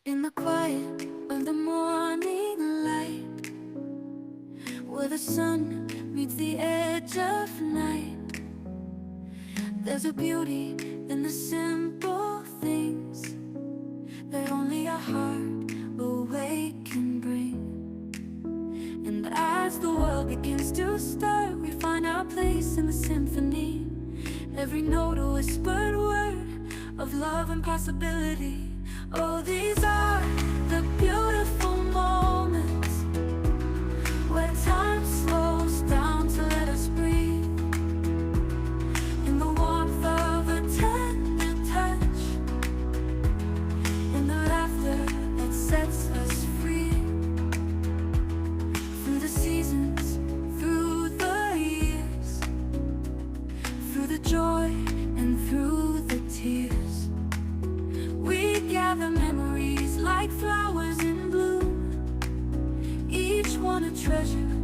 In the quiet of the morning light, where the sun meets the edge of night, there's a beauty in the simple things that only a heart awake can bring. And as the world begins to stir, we find our place in the symphony. Every note a whispered word of love and possibility. Oh, these are the beautiful moments where time slows down to let us breathe. In the warmth of a tender touch, in the laughter that sets us free. Through the seasons, through the years, through the joy and through the tears, we gather memories like flowers in bloom, each one a treasure